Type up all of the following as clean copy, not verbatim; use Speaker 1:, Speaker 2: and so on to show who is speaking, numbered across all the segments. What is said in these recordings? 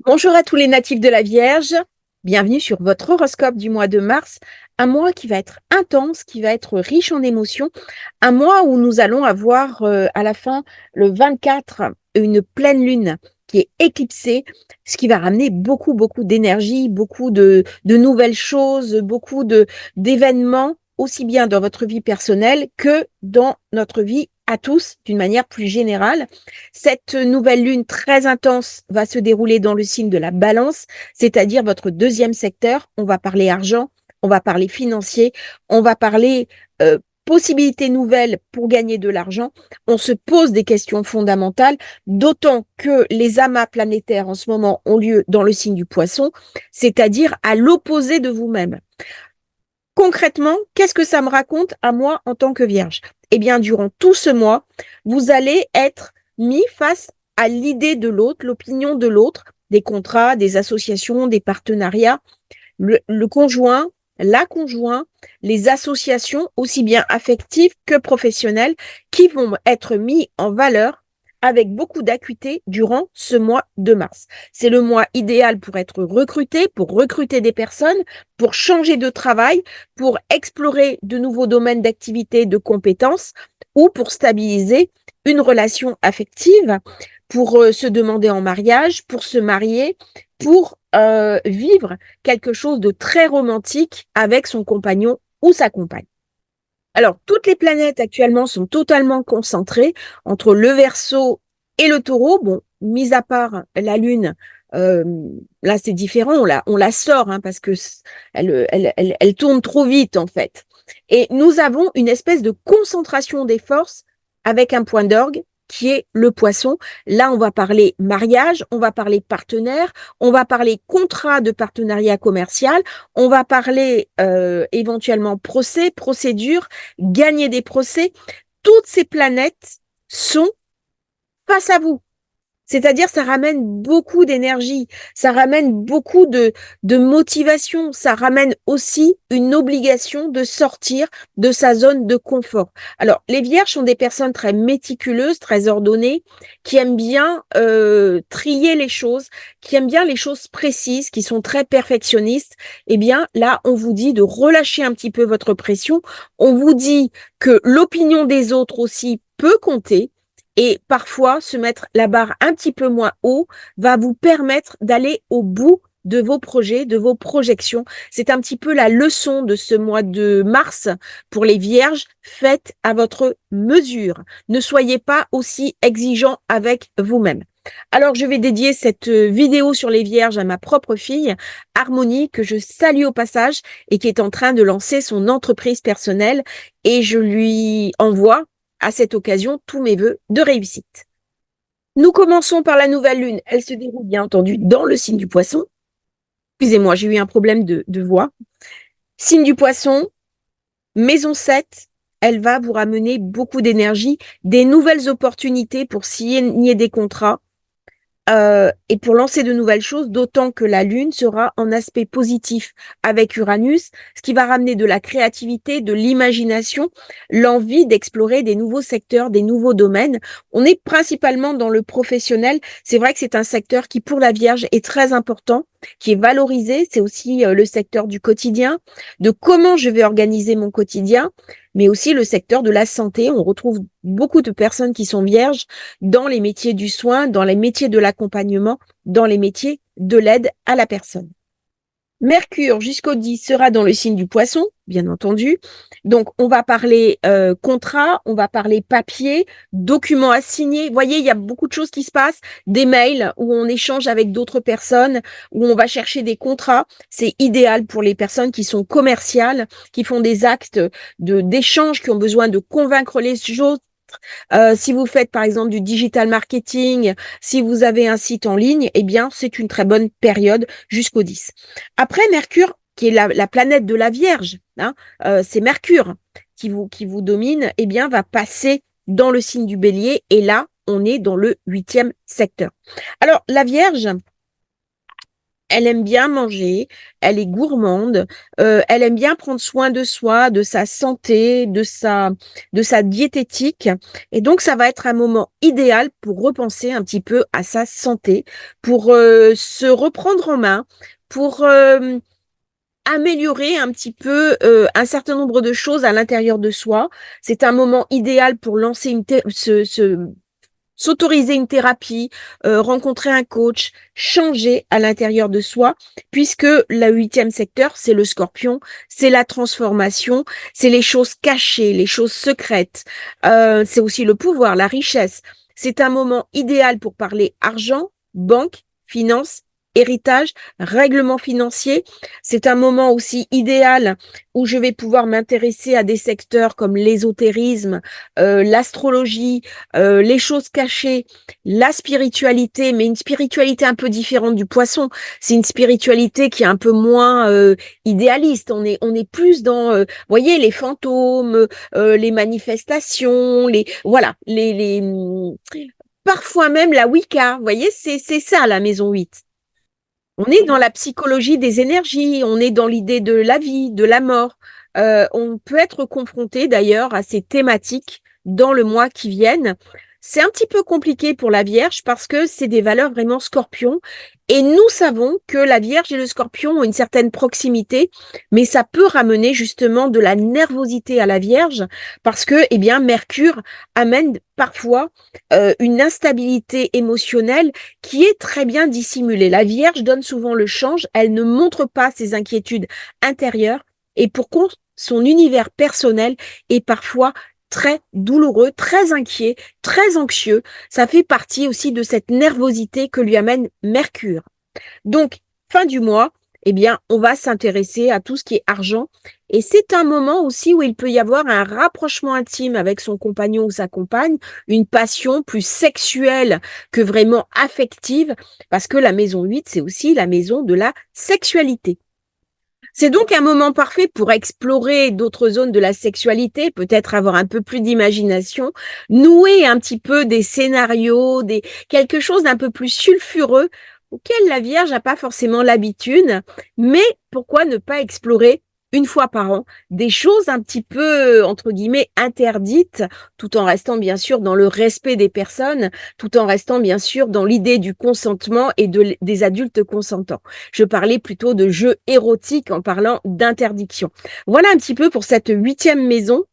Speaker 1: Bonjour à tous les natifs de la Vierge, bienvenue sur votre horoscope du mois de mars, un mois qui va être intense, qui va être riche en émotions, un mois où nous allons avoir à la fin, le 24, une pleine lune qui est éclipsée, ce qui va ramener beaucoup d'énergie, beaucoup de nouvelles choses, d'événements, aussi bien dans votre vie personnelle que dans notre vie à tous, d'une manière plus générale. Cette nouvelle lune très intense va se dérouler dans le signe de la Balance, c'est-à-dire votre deuxième secteur. On va parler argent, on va parler financier, on va parler possibilités nouvelles pour gagner de l'argent. On se pose des questions fondamentales, d'autant que les amas planétaires en ce moment ont lieu dans le signe du Poisson, c'est-à-dire à l'opposé de vous-même. Concrètement, qu'est-ce que ça me raconte à moi en tant que Vierge? Eh bien, durant tout ce mois, vous allez être mis face à l'idée de l'autre, l'opinion de l'autre, des contrats, des associations, des partenariats, le conjoint, la conjointe, les associations, aussi bien affectives que professionnelles, qui vont être mis en valeur avec beaucoup d'acuité durant ce mois de mars. C'est le mois idéal pour être recruté, pour recruter des personnes, pour changer de travail, pour explorer de nouveaux domaines d'activité, de compétences ou pour stabiliser une relation affective, pour se demander en mariage, pour se marier, pour vivre quelque chose de très romantique avec son compagnon ou sa compagne. Alors, toutes les planètes actuellement sont totalement concentrées entre le Verseau et le Taureau. Bon, mis à part la Lune, euh, là c'est différent, on la sort parce que elle tourne trop vite en fait. Et nous avons une espèce de concentration des forces avec un point d'orgue qui est le Poisson. Là, on va parler mariage, on va parler partenaire, on va parler contrat de partenariat commercial, on va parler éventuellement procès, procédure, gagner des procès. Toutes ces planètes sont face à vous. C'est-à-dire, ça ramène beaucoup d'énergie, ça ramène beaucoup de motivation, ça ramène aussi une obligation de sortir de sa zone de confort. Alors, les vierges sont des personnes très méticuleuses, très ordonnées, qui aiment bien trier les choses, qui aiment bien les choses précises, qui sont très perfectionnistes. Eh bien, là, on vous dit de relâcher un petit peu votre pression. On vous dit que l'opinion des autres aussi peut compter et parfois, se mettre la barre un petit peu moins haut va vous permettre d'aller au bout de vos projets, de vos projections. C'est un petit peu la leçon de ce mois de mars pour les vierges. Faites à votre mesure. Ne soyez pas aussi exigeant avec vous-même. Alors, je vais dédier cette vidéo sur les vierges à ma propre fille, Harmonie, que je salue au passage et qui est en train de lancer son entreprise personnelle. Et je lui envoie à cette occasion tous mes vœux de réussite. Nous commençons par la nouvelle lune. Elle se déroule bien entendu dans le signe du Poisson. Excusez-moi, j'ai eu un problème de voix. Signe du Poisson, maison 7, elle va vous ramener beaucoup d'énergie, des nouvelles opportunités pour signer des contrats, et pour lancer de nouvelles choses, d'autant que la Lune sera en aspect positif avec Uranus, ce qui va ramener de la créativité, de l'imagination, l'envie d'explorer des nouveaux secteurs, des nouveaux domaines. On est principalement dans le professionnel. C'est vrai que c'est un secteur qui, pour la Vierge, est très important, qui est valorisé. C'est aussi le secteur du quotidien, de comment je vais organiser mon quotidien, mais aussi le secteur de la santé. On retrouve beaucoup de personnes qui sont vierges dans les métiers du soin, dans les métiers de l'accompagnement, dans les métiers de l'aide à la personne. Mercure jusqu'au 10 sera dans le signe du Poisson, bien entendu. Donc, on va parler contrat, on va parler papier, documents à signer. Vous voyez, il y a beaucoup de choses qui se passent. Des mails où on échange avec d'autres personnes, où on va chercher des contrats. C'est idéal pour les personnes qui sont commerciales, qui font des actes d'échange, qui ont besoin de convaincre les autres. Si vous faites par exemple du digital marketing, si vous avez un site en ligne, eh bien c'est une très bonne période jusqu'au 10. Après Mercure, qui est la planète de la Vierge, c'est Mercure qui vous domine, eh bien va passer dans le signe du Bélier et là on est dans le 8e secteur. Alors la Vierge, Elle aime bien manger, elle est gourmande, elle aime bien prendre soin de soi, de sa santé, de sa diététique. Et donc, ça va être un moment idéal pour repenser un petit peu à sa santé, pour se reprendre en main, pour améliorer un petit peu un certain nombre de choses à l'intérieur de soi. C'est un moment idéal pour lancer s'autoriser une thérapie, rencontrer un coach, changer à l'intérieur de soi, puisque le huitième secteur, c'est le scorpion, c'est la transformation, c'est les choses cachées, les choses secrètes, c'est aussi le pouvoir, la richesse. C'est un moment idéal pour parler argent, banque, finance, héritage, règlement financier. C'est un moment aussi idéal où je vais pouvoir m'intéresser à des secteurs comme l'ésotérisme, l'astrologie, les choses cachées, la spiritualité, mais une spiritualité un peu différente du poisson. C'est une spiritualité qui est un peu moins idéaliste. On est plus dans, voyez, les fantômes, les manifestations, parfois même la Wicca. Vous voyez, c'est ça la maison 8. On est dans la psychologie des énergies, on est dans l'idée de la vie, de la mort. On peut être confronté d'ailleurs à ces thématiques dans le mois qui viennent. C'est un petit peu compliqué pour la Vierge parce que c'est des valeurs vraiment scorpions. Et nous savons que la Vierge et le Scorpion ont une certaine proximité, mais ça peut ramener justement de la nervosité à la Vierge parce que, eh bien, Mercure amène parfois une instabilité émotionnelle qui est très bien dissimulée. La Vierge donne souvent le change, elle ne montre pas ses inquiétudes intérieures et pour contre, son univers personnel est parfois très douloureux, très inquiet, très anxieux. Ça fait partie aussi de cette nervosité que lui amène Mercure. Donc, fin du mois, eh bien, on va s'intéresser à tout ce qui est argent. Et c'est un moment aussi où il peut y avoir un rapprochement intime avec son compagnon ou sa compagne, une passion plus sexuelle que vraiment affective, parce que la maison 8, c'est aussi la maison de la sexualité. C'est donc un moment parfait pour explorer d'autres zones de la sexualité, peut-être avoir un peu plus d'imagination, nouer un petit peu des scénarios, quelque chose d'un peu plus sulfureux auquel la Vierge n'a pas forcément l'habitude, mais pourquoi ne pas explorer une fois par an des choses un petit peu, entre guillemets, interdites, tout en restant bien sûr dans le respect des personnes, tout en restant bien sûr dans l'idée du consentement et des adultes consentants. Je parlais plutôt de jeux érotiques en parlant d'interdiction. Voilà un petit peu pour cette huitième maison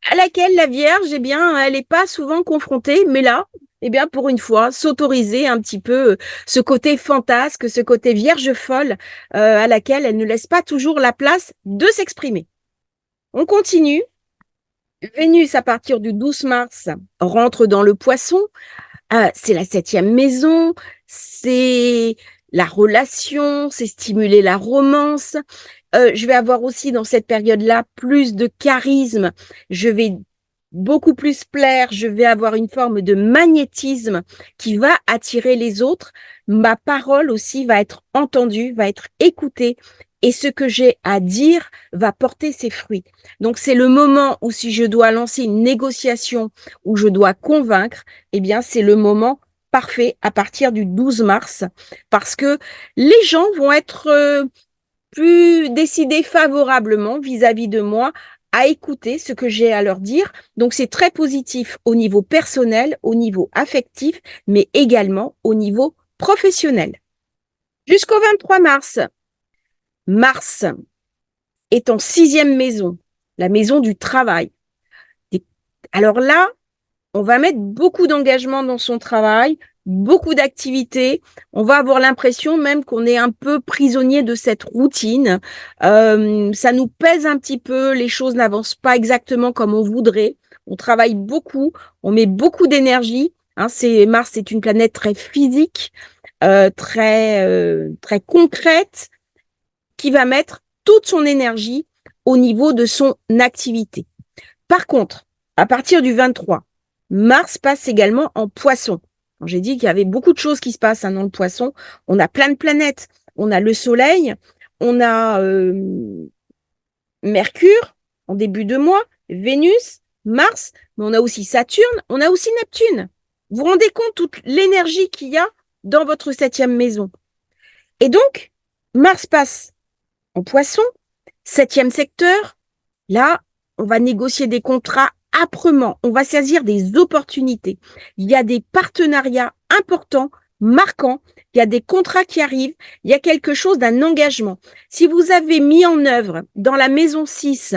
Speaker 1: à laquelle la Vierge, eh bien, elle n'est pas souvent confrontée, mais là, eh bien, pour une fois, s'autoriser un petit peu ce côté fantasque, ce côté vierge folle, à laquelle elle ne laisse pas toujours la place de s'exprimer. On continue. Vénus, à partir du 12 mars, rentre dans le poisson. C'est la septième maison, c'est la relation, c'est stimuler la romance. Je vais avoir aussi dans cette période-là plus de charisme. Je vais beaucoup plus plaire. Je vais avoir une forme de magnétisme qui va attirer les autres. Ma parole aussi va être entendue, va être écoutée. Et ce que j'ai à dire va porter ses fruits. Donc, c'est le moment où si je dois lancer une négociation, où je dois convaincre, eh bien, c'est le moment parfait à partir du 12 mars parce que les gens vont être plus décidés favorablement vis-à-vis de moi à écouter ce que j'ai à leur dire. Donc, c'est très positif au niveau personnel, au niveau affectif, mais également au niveau professionnel. Jusqu'au 23 mars, Mars est en sixième maison, la maison du travail. Et alors là, on va mettre beaucoup d'engagement dans son travail, beaucoup d'activités. On va avoir l'impression même qu'on est un peu prisonnier de cette routine. Ça nous pèse un petit peu, les choses n'avancent pas exactement comme on voudrait. On travaille beaucoup, on met beaucoup d'énergie. Hein, Mars est une planète très physique, très concrète, qui va mettre toute son énergie au niveau de son activité. Par contre, à partir du 23, Mars passe également en poisson. J'ai dit qu'il y avait beaucoup de choses qui se passent dans le poisson. On a plein de planètes. On a le Soleil, on a Mercure en début de mois, Vénus, Mars, mais on a aussi Saturne, on a aussi Neptune. Vous vous rendez compte toute l'énergie qu'il y a dans votre septième maison. Et donc, Mars passe en Poisson, 7e secteur. Là, on va négocier des contrats âprement. On va saisir des opportunités. Il y a des partenariats importants, marquants. Il y a des contrats qui arrivent. Il y a quelque chose d'un engagement. Si vous avez mis en œuvre dans la maison 6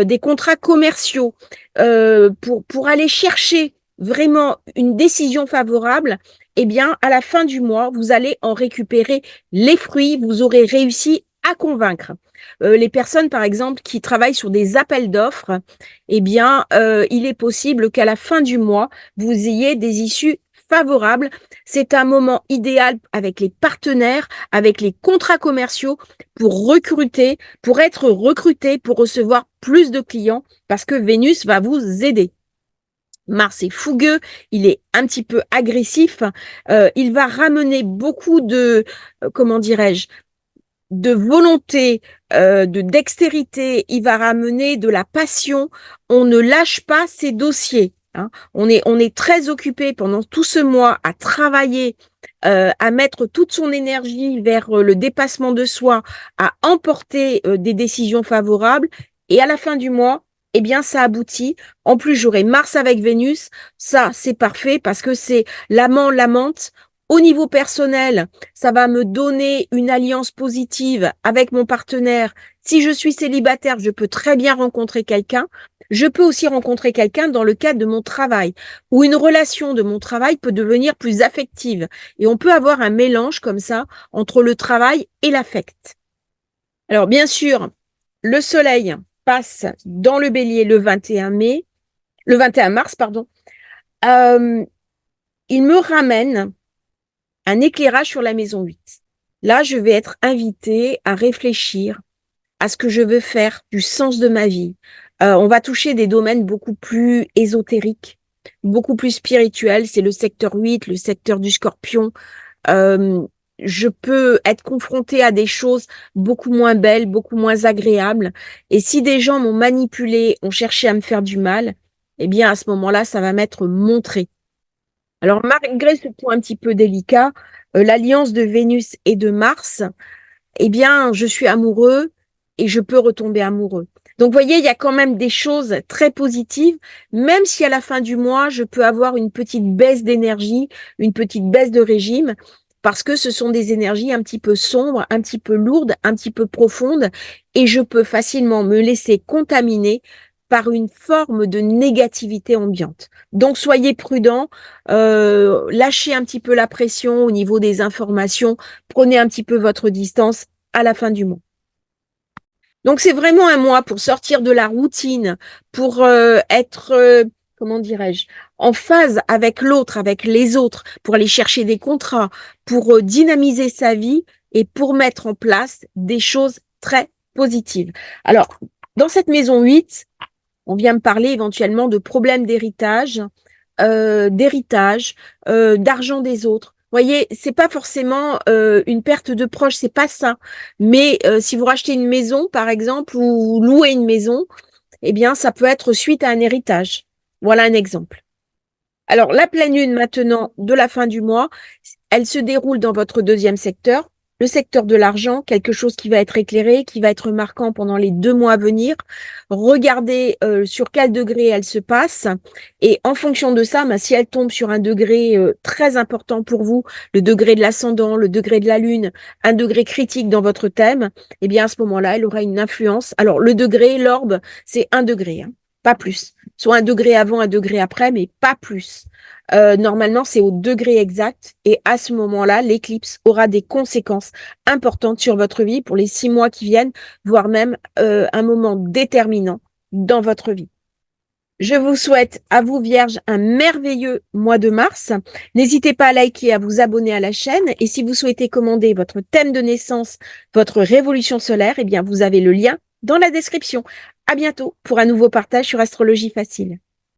Speaker 1: des contrats commerciaux pour aller chercher vraiment une décision favorable, eh bien, à la fin du mois, vous allez en récupérer les fruits. Vous aurez réussi à convaincre. Les personnes, par exemple, qui travaillent sur des appels d'offres, eh bien, il est possible qu'à la fin du mois, vous ayez des issues favorables. C'est un moment idéal avec les partenaires, avec les contrats commerciaux pour recruter, pour être recruté, pour recevoir plus de clients parce que Vénus va vous aider. Mars est fougueux, il est un petit peu agressif, il va ramener beaucoup de, comment dirais-je, de volonté, de dextérité, il va ramener de la passion. On ne lâche pas ses dossiers. Hein. On est très occupé pendant tout ce mois à travailler, à mettre toute son énergie vers le dépassement de soi, à emporter des décisions favorables. Et à la fin du mois, eh bien, ça aboutit. En plus, j'aurai Mars avec Vénus. Ça, c'est parfait parce que c'est l'amant, l'amante. Au niveau personnel, ça va me donner une alliance positive avec mon partenaire. Si je suis célibataire, je peux très bien rencontrer quelqu'un. Je peux aussi rencontrer quelqu'un dans le cadre de mon travail, où une relation de mon travail peut devenir plus affective. Et on peut avoir un mélange comme ça entre le travail et l'affect. Alors, bien sûr, le soleil passe dans le bélier le 21 mars, pardon. Il me ramène un éclairage sur la maison 8. Là, je vais être invitée à réfléchir à ce que je veux faire, du sens de ma vie. On va toucher des domaines beaucoup plus ésotériques, beaucoup plus spirituels. C'est le secteur 8, le secteur du Scorpion. Je peux être confrontée à des choses beaucoup moins belles, beaucoup moins agréables. Et si des gens m'ont manipulé, ont cherché à me faire du mal, eh bien, à ce moment-là, ça va m'être montré. Alors, malgré ce point un petit peu délicat, l'alliance de Vénus et de Mars, eh bien, je suis amoureux et je peux retomber amoureux. Donc, vous voyez, il y a quand même des choses très positives, même si à la fin du mois, je peux avoir une petite baisse d'énergie, une petite baisse de régime, parce que ce sont des énergies un petit peu sombres, un petit peu lourdes, un petit peu profondes, et je peux facilement me laisser contaminer par une forme de négativité ambiante. Donc, soyez prudents, lâchez un petit peu la pression au niveau des informations, prenez un petit peu votre distance à la fin du mois. Donc, c'est vraiment un mois pour sortir de la routine, pour être, comment dirais-je, en phase avec l'autre, avec les autres, pour aller chercher des contrats, pour dynamiser sa vie et pour mettre en place des choses très positives. Alors, dans cette maison 8, on vient me parler éventuellement de problèmes d'héritage, d'argent des autres. Vous voyez, c'est pas forcément une perte de proche, c'est pas ça. Mais si vous rachetez une maison, par exemple, ou louez une maison, eh bien, ça peut être suite à un héritage. Voilà un exemple. Alors, la pleine lune maintenant de la fin du mois, elle se déroule dans votre deuxième secteur, le secteur de l'argent, quelque chose qui va être éclairé, qui va être marquant pendant les 2 mois à venir. Regardez sur quel degré elle se passe et en fonction de ça, si elle tombe sur un degré très important pour vous, le degré de l'ascendant, le degré de la lune, un degré critique dans votre thème, eh bien à ce moment-là, elle aura une influence. Alors le degré, l'orbe, c'est 1 degré, hein, pas plus. Soit 1 degré avant, 1 degré après, mais pas plus. Normalement, c'est au degré exact et à ce moment-là, l'éclipse aura des conséquences importantes sur votre vie pour les 6 mois qui viennent, voire même un moment déterminant dans votre vie. Je vous souhaite à vous, Vierge, un merveilleux mois de mars. N'hésitez pas à liker, à vous abonner à la chaîne. Et si vous souhaitez commander votre thème de naissance, votre révolution solaire, eh bien, vous avez le lien dans la description. À bientôt pour un nouveau partage sur Astrologie Facile.